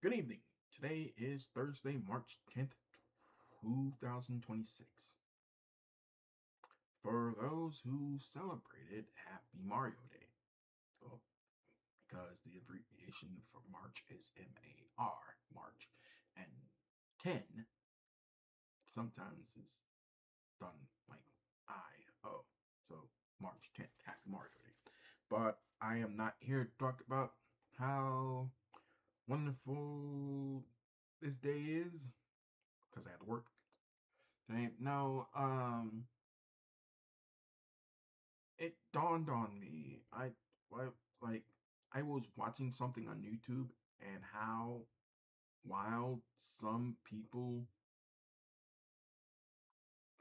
Good evening. Today is Thursday, March 10th, 2026. For those who celebrated, Happy Mario Day. Well, because the abbreviation for March is MAR, March, and 10 sometimes is done like IO. So March 10th, Happy Mario Day. But I am not here to talk about how wonderful this day is because I had to work. No, it dawned on me. Like I was watching something on YouTube and how wild some people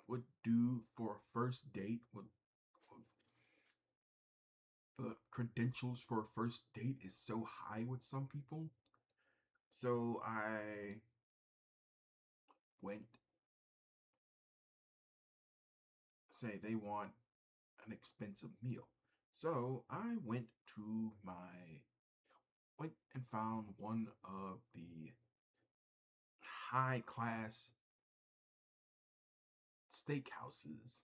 would do for a first date with the credentials for a first date is so high with some people. So I went say they want an expensive meal. So I went and found one of the high class steakhouses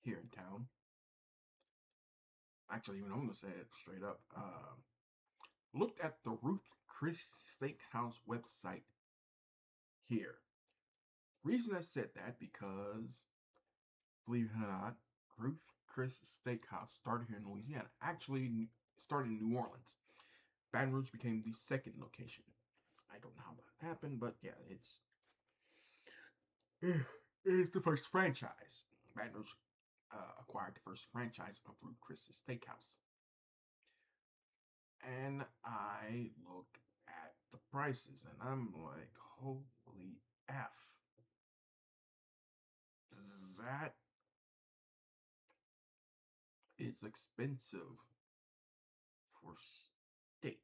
here in town. Actually, even I'm gonna say it straight up. Looked at the Ruth Chris Steakhouse website here. Reason I said that because, believe it or not, Ruth Chris Steakhouse started here in Louisiana. Actually, started in New Orleans. Baton Rouge became the second location. I don't know how that happened, but yeah, it's the first franchise. Baton Rouge acquired the first franchise of Ruth Chris's Steakhouse. And I look at the prices and I'm like, holy F. That is expensive for steak.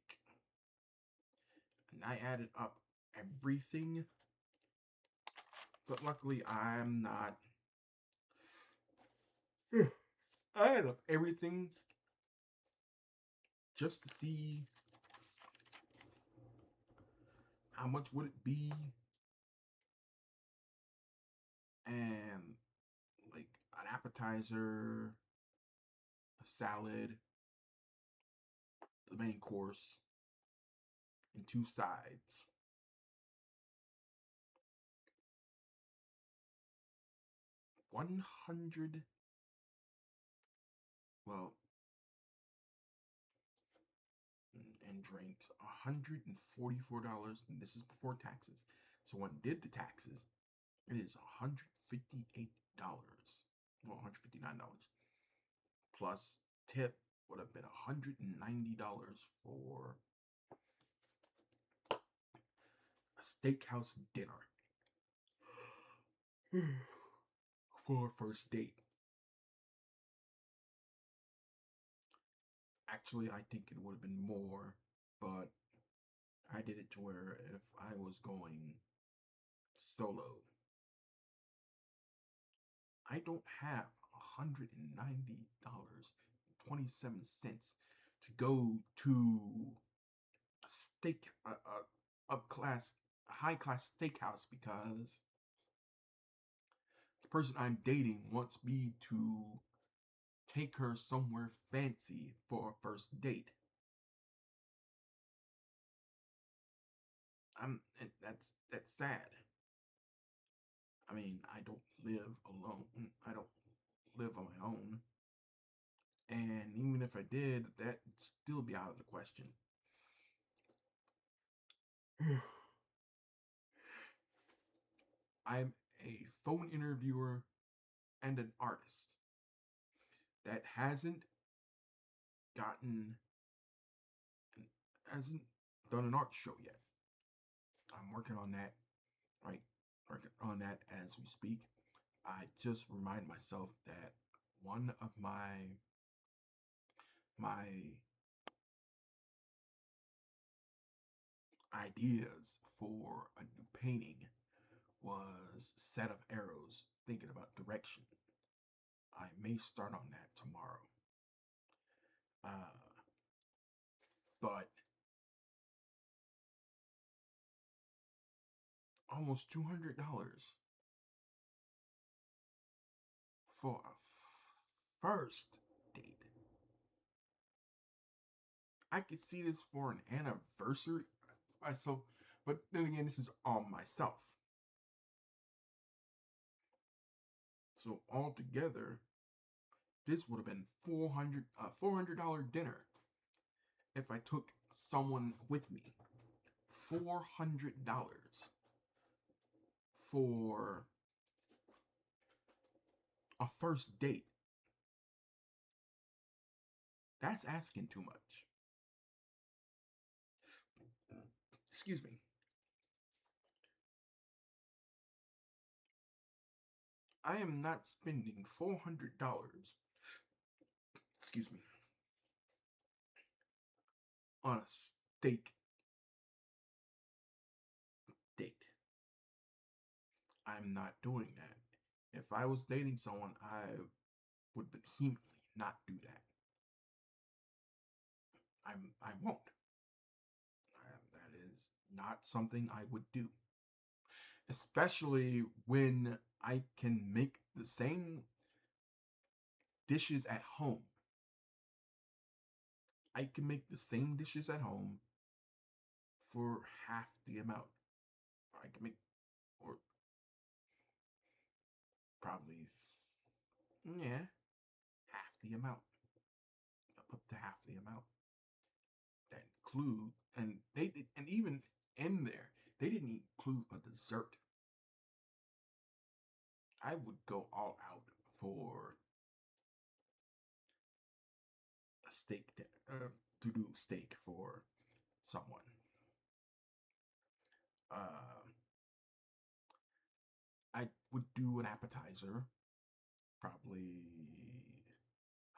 And I added up everything, but luckily I'm not. I added up everything just to see how much would it be and like an appetizer, a salad, the main course, and two sides. 100, well, and drinks $144, and this is before taxes. So when I did the taxes, it is $158. Well, $159 plus tip would have been $190 for a steakhouse dinner for a first date. Actually, I think it would have been more, but I did it to where if I was going solo, I don't have $190.27 to go to a high class steakhouse because the person I'm dating wants me to take her somewhere fancy for a first date. That's sad. I mean, I don't live alone. I don't live on my own. And even if I did, that'd still be out of the question. I'm a phone interviewer and an artist that gotten hasn't done an art show yet. I'm working on that, right? Working on that as we speak. I just remind myself that one of my ideas for a new painting was set of arrows, thinking about direction. I may start on that tomorrow. Uh, but almost $200 for a first date. I could see this for an anniversary. So, but then again, this is on myself. So altogether, this would have been $400 dinner if I took someone with me. $400 for a first date. That's asking too much. Excuse me. I am not spending $400, excuse me, on a steak date. I'm not doing that. If I was dating someone, I would vehemently not do that. I won't. That is not something I would do. Especially when I can make the same dishes at home. I can make the same dishes at home for half the amount. I can make, or probably, yeah, half the amount. Up to half the amount. That include, and they did, and even in there, they didn't include a dessert. I would go all out for a steak to do steak for someone. Uh, I would do an appetizer, probably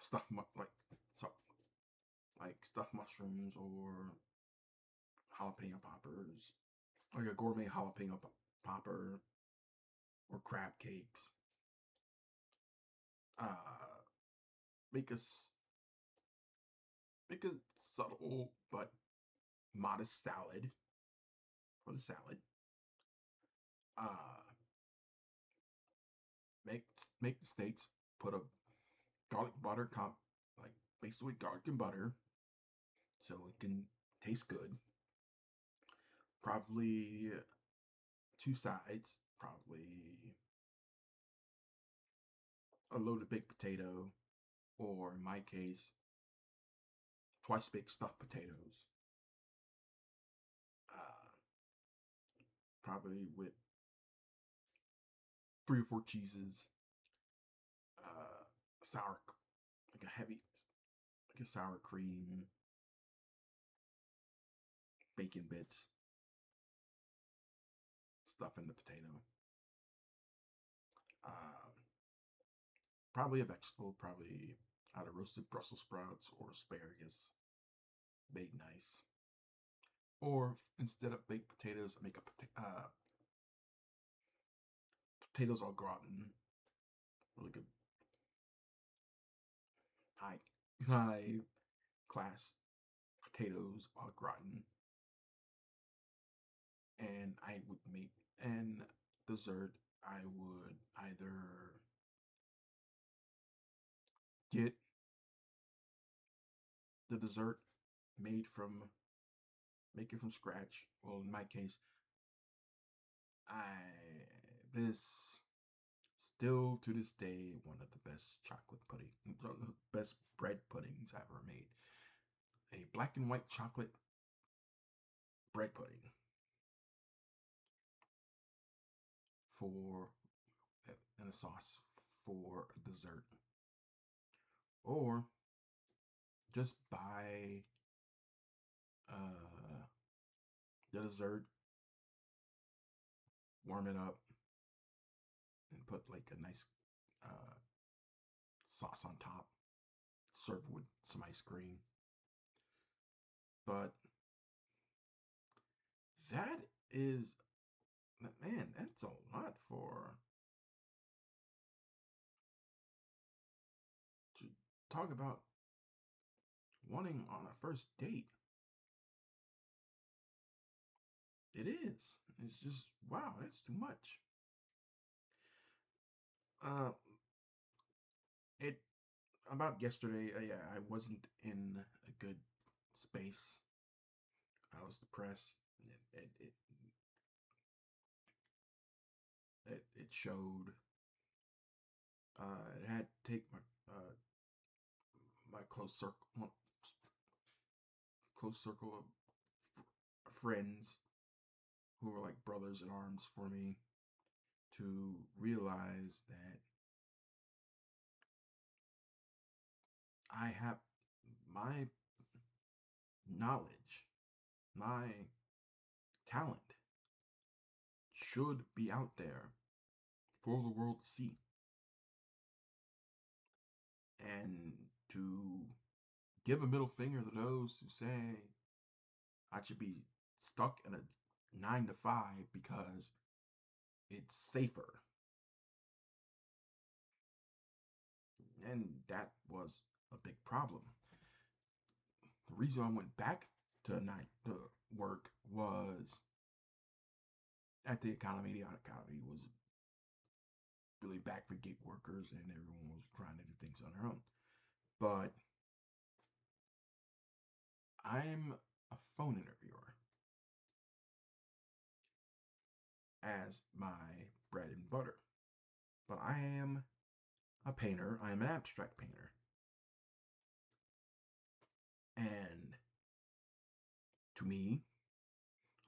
stuffed like stuff like stuffed mushrooms or jalapeno poppers, like a gourmet jalapeno popper or crab cakes. Uh, make us make a subtle but modest salad for the salad. Uh, make make the steaks. Put a garlic butter like basically garlic and butter, so it can taste good. Probably two sides. Probably a loaded baked potato, or in my case, twice baked stuffed potatoes. Uh, Probably with 3 or 4 cheeses. Uh, sour, like a heavy, like a sour cream, bacon bits, stuff in the potato. Uh, Probably a vegetable, probably either roasted Brussels sprouts or asparagus, baked nice. Or instead of baked potatoes, I make potatoes au gratin, really good, high high class potatoes au gratin, and I would make and dessert. I would either get the dessert made from make it from scratch. Well, in my case, I this still to this day one of the best chocolate pudding, best bread puddings I ever made. A black and white chocolate bread pudding for and a sauce for dessert, or just buy uh, the dessert, warm it up, and put like a nice uh, sauce on top. Serve with some ice cream. But that is, man, that's a lot for to talk about wanting on a first date. It is. It's just wow, that's too much. Uh, it about yesterday. Yeah, I wasn't in a good space. I was depressed. It showed. It had to take my close circle of friends who were like brothers in arms for me to realize that I have my knowledge, my talent should be out there for the world to see, and to give a middle finger to those who say I should be stuck in a 9 to 5 because it's safer. And that was a big problem. The reason I went back to night to work was at the economy. The economy was really back for gig workers, and everyone was trying to do things on their own. But I'm a phone interviewer as my bread and butter. But I am a painter. I am an abstract painter. And to me,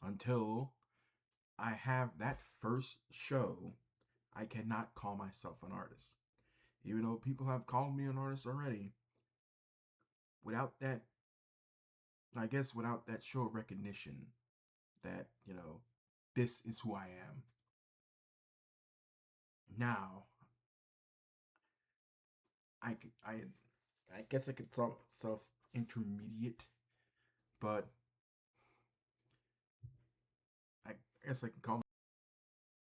until I have that first show, I cannot call myself an artist. Even though people have called me an artist already, without that, I guess without that show of recognition that, this is who I am. Now, I could, I guess I could call myself intermediate, but I guess I can call